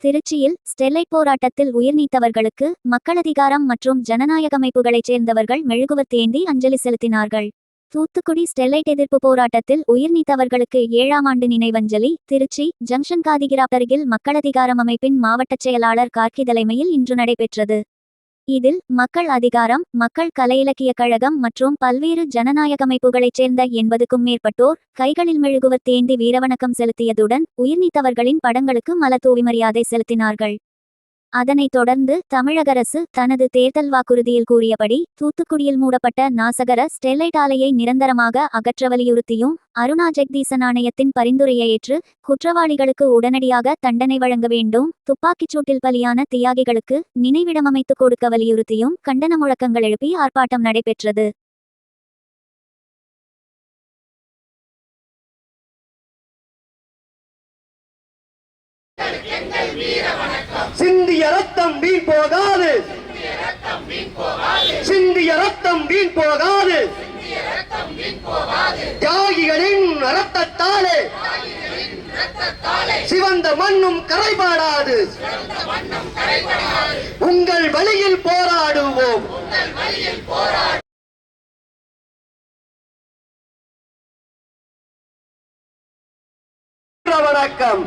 திருச்சியில் ஸ்டெர்லைட் போராட்டத்தில் உயிர்நீத்தவர்களுக்கு மக்களதிகாரம் மற்றும் ஜனநாயக அமைப்புகளைச் சேர்ந்தவர்கள் மெழுகுவர்த்தி அஞ்சலி செலுத்தினார்கள். தூத்துக்குடி ஸ்டெர்லைட் எதிர்ப்பு போராட்டத்தில் உயிர்நீத்தவர்களுக்கு 7ஆம் ஆண்டு நினைவஞ்சலி திருச்சி ஜங்ஷன் காதிகிராப் அருகில் மக்களதிகாரம் அமைப்பின் மாவட்டச் செயலாளர் கார்கி தலைமையில் இன்று நடைபெற்றது. இதில் மக்கள் அதிகாரம், மக்கள் கலை இலக்கிய கழகம் மற்றும் பல்வேறு ஜனநாயக அமைப்புகளைச் சேர்ந்த 80க்கும் மேற்பட்டோர் கைகளில் மெழுகுவர்த்தி ஏந்தி வீரவணக்கம் செலுத்தியதுடன் உயிர்நீத்தவர்களின் படங்களுக்கு மலர் தூவி மரியாதை செலுத்தினார்கள். அதனைத் தொடர்ந்து தமிழக அரசு தனது தேர்தல் வாக்குறுதியில் கூறியபடி தூத்துக்குடியில் மூடப்பட்ட நாசகர ஸ்டெர்லைட் ஆலையை நிரந்தரமாக அகற்ற வலியுறுத்தியும் அருணா ஜெகதீசன் ஆணையத்தின் பரிந்துரையை ஏற்று குற்றவாளிகளுக்கு உடனடியாக தண்டனை வழங்க வேண்டும், துப்பாக்கிச்சூட்டில் பலியான தியாகிகளுக்கு நினைவிடம் அமைத்துக் கொடுக்க வலியுறுத்தியும் கண்டன முழக்கங்கள் எழுப்பி ஆர்ப்பாட்டம் நடைபெற்றது. சிந்திய ரத்தம் வீண் போகாது, சிந்திய ரத்தம் வீண் போகாது, தியாகிகளின் ரத்தத்தாலே சிவந்த மண்ணும் கரைபாடாது. உங்கள் வழியில் போராடுவோம். வணக்கம்.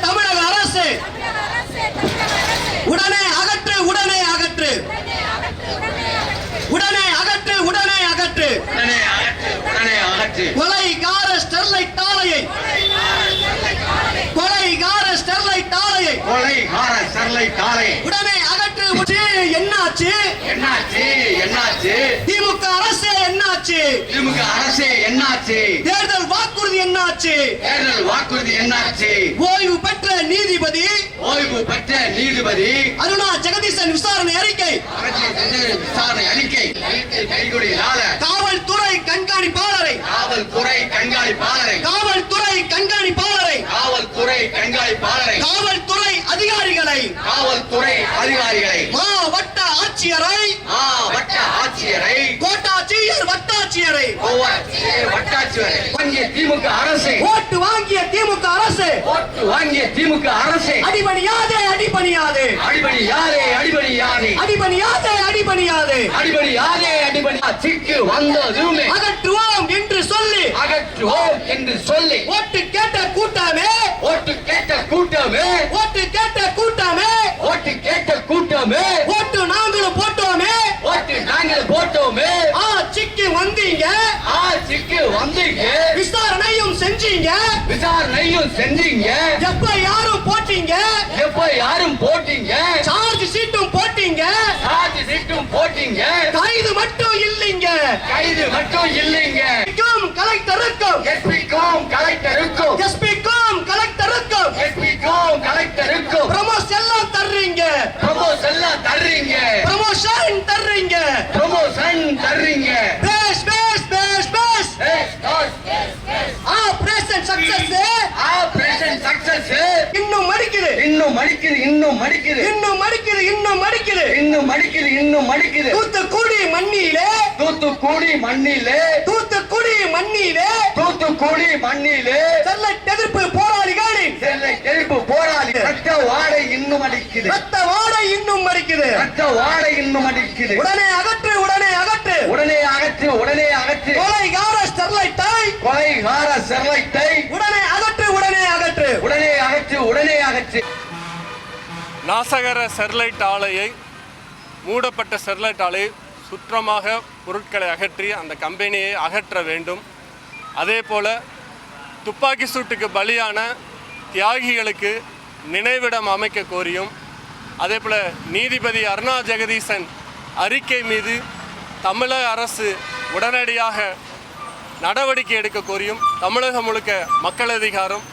தமிழக அரசு உடனே அகற்று, உடனே அகற்று, உடனே அகற்று, உடனே அகற்று, உடனே அகற்று கொலைகார ஸ்டெர்லைட் ஆலையை, கொலைகார ஸ்டெர்லைட் ஆலையை, கொலைகார ஸ்டெர்லைட் ஆலையை உடனே அகற்று. என்னாச்சு, என்னாச்சு, என்னாச்சு? திமுக அரசே என்னாச்சு? திமுக அரசே என்னாச்சு? தேர்தல் வாக்குறுதி என்னாச்சு? தேர்தல் வாக்குறுதி என்னாச்சு? ஓய்வு பெற்ற நீதிபதி, ஓய்வு பெற்ற நீதிபதி அருணா ஜெகதீசன் விசாரணை அறிக்கை, விசாரணை அறிக்கை காவல்துறை கண்காணிப்பாளரை, காவல்துறை கண்காணிப்பாளரை, காவல்துறை கண்காணிப்பாளரை, காவல்துறை கண்காணிப்பாளரை, காவல்துறை அதிகாரிகளை, காவல்துறை அதிகாரிகளை, மாவட்ட ஆட்சியரை, மாவட்ட ஆட்சியரை, கோட்டாட்சியர் வட்டாட்சியரை, வட்டாட்சியரை வாங்கிய திமுக அரசு, ஓட்டு வாங்கிய திமுக அரசு, ஓட்டு வாங்கிய திமுக அரசு அடிபணியாதே, அடிபணியாதே, அடிபணியாதே, அடிபணியாதே, அடிபணியாதே, அடிபணியாதே, அடிபணியாதே, அடிபணி சிக்கு வந்ததுமே அகற்றுவோம் என்று சொல்லி, அகற்றுவோம் என்று சொல்லி ஓட்டு கேட்ட கூட்டமே, ஓட்டு கேட்ட கூட்டமே, ஓட்டு கேட்ட கூட்டமே, ஓட்டு கேட்ட கூட்டமே, ஓட்டு நாங்களும் போட்டோமே, ஓட்டு நாங்கள் போட்டோமே, ஆட்சிக்கு வந்தீங்க, செஞ்சீங்க, விசாரணையும் செஞ்சீங்க, யாரும் போட்டீங்க, யாரும் போட்டீங்க, சார்ஜ் ஷீட்டும் போட்டீங்க, சார்ஜ் ஷீட்டும் போட்டீங்க, கைது மட்டும் இல்லைங்க, கைது மட்டும் இல்லைங்க. கலெக்டருக்கும் எஸ்பிக்கும் கலெக்டருக்கும் எஸ்பிக்கும் கலெக்டருக்கும் எஸ்பிக்கும் கலெக்டருக்கும் ப்ரமோஷன் எல்லாம் தர்றீங்க, ப்ரமோஷன் எல்லாம் தர்றீங்க, ப்ரமோஷன் தர்றீங்க, ப்ரமோஷன் தர்றீங்க. பேஸ் பேஸ் பேஸ் பேஸ் ஆபரேஷன் சக்சஸ் ஆபரேஷன் சக்சஸ் இன்னும் மடிக்குது, இன்னும் மடிக்குது, இன்னும் மடிக்குது, இன்னும் மடிக்குது, இன்னும் மடிக்குது. இன்னும் மடிக்குது, இன்னும் மடிக்குது. தூத்துக்குடி மண்ணிலே, தூத்துக்குடி மண்ணிலே, தூத்துக்குடி மண்ணிலே, தூத்துக்குடி மண்ணிலே ஸ்டெர்லைட் எதிர்ப்பு போராளிகளின் ஸ்டெர்லைட் எதிர்ப்பு போராளி ரத்த வாடை இன்னும் அடிக்குது, ரத்த வாடை இன்னும் மடிக்குது. ரத்த வாடை இன்னும் அடிக்குது. உடனே அகற்று, உடனே அகற்று, உடனே அகற்று, உடனே அகற்று. கொலைகார ஸ்டெர்லைட்டை கொலைகார ஸ்டெர்லைட்டை உடனே அகற்று, உடனே அகற்று, உடனே அகற்று, உடனே அகற்று. நாசகர ஸ்டெர்லைட் ஆலையை, மூடப்பட்ட ஸ்டெர்லைட் ஆலையை சுற்றமாக பொருட்களை அகற்றி அந்த கம்பெனியை அகற்ற வேண்டும். அதே போல் துப்பாக்கி சூட்டுக்கு பலியான தியாகிகளுக்கு நினைவிடம் அமைக்க கோரியும், அதே போல் நீதிபதி அருணா ஜெகதீசன் அறிக்கை மீது தமிழக அரசு உடனடியாக நடவடிக்கை எடுக்க கோரியும் தமிழகம் முழுக்க மக்கள் அதிகாரம்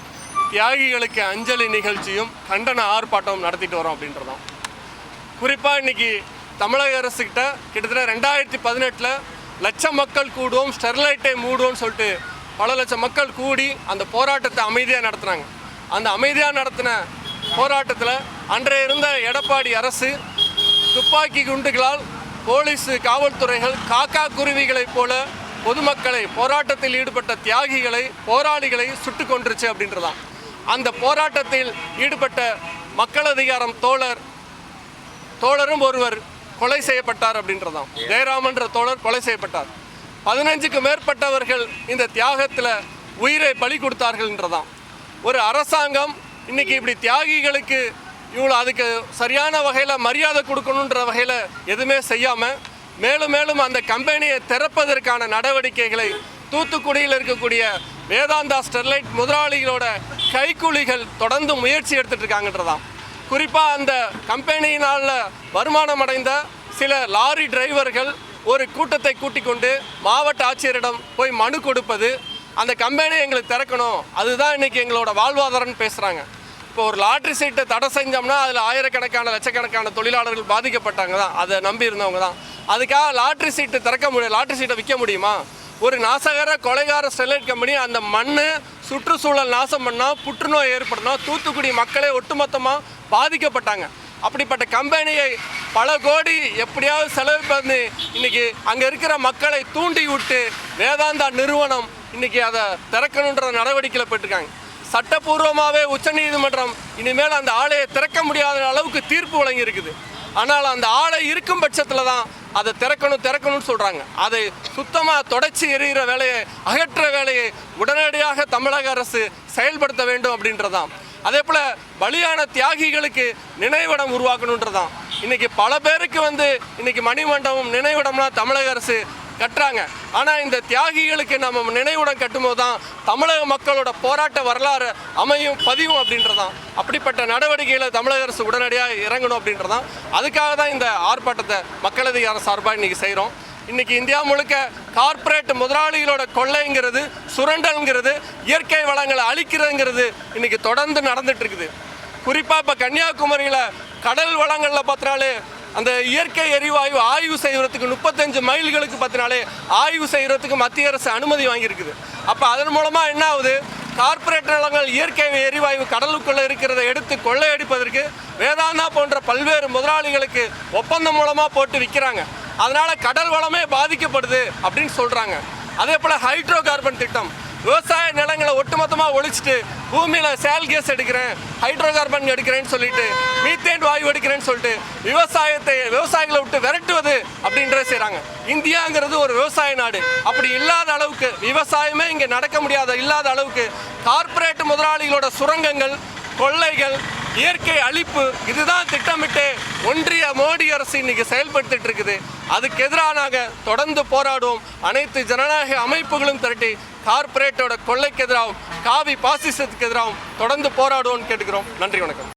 தியாகிகளுக்கு அஞ்சலி நிகழ்ச்சியும் கண்டன ஆர்ப்பாட்டம் நடத்திட்டு வரோம் அப்படின்றதான். குறிப்பாக இன்றைக்கி தமிழக அரசுக்கிட்ட கிட்டத்தட்ட 2018 லட்சம் மக்கள் கூடுவோம், ஸ்டெர்லைட்டை மூடுவோம்னு சொல்லிட்டு பல லட்சம் மக்கள் கூடி அந்த போராட்டத்தை அமைதியாக நடத்துனாங்க. அந்த அமைதியாக நடத்தின போராட்டத்தில் அன்றைய இருந்த எடப்பாடி அரசு துப்பாக்கி குண்டுகளால் போலீஸு காவல்துறைகள் காக்கா குருவிகளைப் போல பொதுமக்களை, போராட்டத்தில் ஈடுபட்ட தியாகிகளை, போராளிகளை சுட்டு கொன்றுச்சு அப்படின்றதான். அந்த போராட்டத்தில் ஈடுபட்ட மக்கள் அதிகாரம் தோழரும் ஒருவர் கொலை செய்யப்பட்டார் அப்படின்றதான். ஜெயராமன்ற தோழர் கொலை செய்யப்பட்டார். 15க்கு மேற்பட்டவர்கள் இந்த தியாகத்தில் உயிரை பலி கொடுத்தார்கள்ன்றதான். ஒரு அரசாங்கம் இன்னைக்கு இப்படி தியாகிகளுக்கு இவ்வளோ அதுக்கு சரியான வகையில் மரியாதை கொடுக்கணுன்ற வகையில் எதுவுமே செய்யாமல் மேலும் மேலும் அந்த கம்பெனியை திறப்பதற்கான நடவடிக்கைகளை தூத்துக்குடியில் இருக்கக்கூடிய வேதாந்தா ஸ்டெர்லைட் முதலாளிகளோட கைக்கூலிகள் தொடர்ந்து முயற்சி எடுத்துகிட்டு இருக்காங்கன்றதான். குறிப்பாக அந்த கம்பெனியினால் வருமானம் அடைந்த சில லாரி டிரைவர்கள் ஒரு கூட்டத்தை கூட்டிக் கொண்டு மாவட்ட ஆட்சியரிடம் போய் மனு கொடுப்பது, அந்த கம்பெனியை எங்களுக்கு திறக்கணும், அதுதான் இன்றைக்கி எங்களோட வாழ்வாதாரம்னு பேசுகிறாங்க. இப்போ ஒரு லாட்ரி சீட்டை தடை செஞ்சோம்னா அதில் ஆயிரக்கணக்கான லட்சக்கணக்கான தொழிலாளர்கள் பாதிக்கப்பட்டாங்க தான், அதை நம்பி இருந்தவங்க தான். அதுக்காக லாட்ரி சீட்டு திறக்க முடியும், லாட்ரி சீட்டை விற்க முடியுமா? ஒரு நாசகர கொலைகார ஸ்டெர்லைட் கம்பெனி அந்த மண் சுற்றுச்சூழல் நாசம் பண்ணால் புற்றுநோய் ஏற்படணும், தூத்துக்குடி மக்களே ஒட்டுமொத்தமாக பாதிக்கப்பட்டாங்க. அப்படிப்பட்ட கம்பெனியை பல கோடி எப்படியாவது செலவு பண்ணி இன்னைக்கு அங்கே இருக்கிற மக்களை தூண்டி விட்டு வேதாந்தா நிறுவனம் இன்னைக்கு அதை திறக்கணுன்ற நடவடிக்கையில் போயிட்டுருக்காங்க. சட்டப்பூர்வமாகவே உச்சநீதிமன்றம் இனிமேல் அந்த ஆலையை திறக்க முடியாத அளவுக்கு தீர்ப்பு வழங்கி இருக்குது. ஆனால் அந்த ஆலை இருக்கும் பட்சத்தில் தான் அதை திறக்கணும்னு சொல்கிறாங்க. அதை சுத்தமாக தொடச்சி எறிகிற வேலையை, அகற்ற வேலையை உடனடியாக தமிழக அரசு செயல்படுத்த வேண்டும் அப்படின்றதான். அதே போல் பலியான தியாகிகளுக்கு நினைவிடம் உருவாக்கணுன்றதான். இன்றைக்கி பல பேருக்கு இன்றைக்கி மணிமண்டபம் நினைவிடம்லாம் தமிழக அரசு கட்டுறாங்க. ஆனால் இந்த தியாகிகளுக்கு நம்ம நினைவுடன் கட்டும்போது தான் தமிழக மக்களோட போராட்ட வரலாறு அமையும் பதிவும் அப்படின்றதான். அப்படிப்பட்ட நடவடிக்கைகளை தமிழக அரசு உடனடியாக இறங்கணும் அப்படின்றதான். அதுக்காக தான் இந்த ஆர்ப்பாட்டத்தை மக்கள் அதிகாரம் சார்பாக இன்றைக்கி செய்கிறோம். இன்றைக்கி இந்தியா முழுக்க கார்ப்பரேட் முதலாளிகளோட கொள்ளைங்கிறது, சுரண்டல்ங்கிறது, இயற்கை வளங்களை அழிக்கிறதுங்கிறது இன்றைக்கி தொடர்ந்து நடந்துட்டு இருக்குது. குறிப்பாக இப்போ கன்னியாகுமரியில் கடல் வளங்களில் பார்த்தினாலே அந்த இயற்கை எரிவாயு ஆய்வு செய்வதற்கு 35 மைல்களுக்கு பார்த்தினாலே ஆய்வு செய்வதற்கு மத்திய அரசு அனுமதி வாங்கியிருக்குது. அப்போ அதன் மூலமாக என்ன ஆகுது, கார்ப்பரேட் நிலங்கள் இயற்கை எரிவாயு கடலுக்குள்ளே இருக்கிறத எடுத்து கொள்ளையடிப்பதற்கு வேதாந்தா போன்ற பல்வேறு முதலாளிகளுக்கு ஒப்பந்தம் மூலமாக போட்டு விற்கிறாங்க. அதனால் கடல் வளமே பாதிக்கப்படுது அப்படின்னு சொல்கிறாங்க. அதே போல் ஹைட்ரோ கார்பன் திட்டம், விவசாய நிலங்களை ஒட்டுமொத்தமாக ஒழிச்சிட்டு பூமியில் சேல் கேஸ் எடுக்கிறேன், ஹைட்ரோ கார்பன் எடுக்கிறேன்னு சொல்லிட்டு, மீத்தேன் வாயு எடுக்கிறேன்னு சொல்லிட்டு விவசாயிகளை விட்டு விரட்டுவது அப்படின்றத செய்கிறாங்க. இந்தியாங்கிறது ஒரு விவசாய நாடு. அப்படி இல்லாத அளவுக்கு, விவசாயமே இங்கே நடக்க முடியாத இல்லாத அளவுக்கு கார்ப்பரேட் முதலாளிகளோட சுரங்கங்கள், கொள்ளைகள், இயற்கை அழிப்பு, இதுதான் திட்டமிட்டு ஒன்றிய மோடி அரசு இன்னைக்கு செயல்படுத்திட்டு இருக்குது. அதுக்கு எதிராக நாங்கள் தொடர்ந்து போராடுவோம். அனைத்து ஜனநாயக அமைப்புகளும் திரட்டி கார்ப்பரேட்டோட கொள்ளைக்கு எதிராகவும் காவி பாசிசத்துக்கு எதிராகவும் தொடர்ந்து போராடுவோம்னு கேட்டுக்கிறோம். நன்றி, வணக்கம்.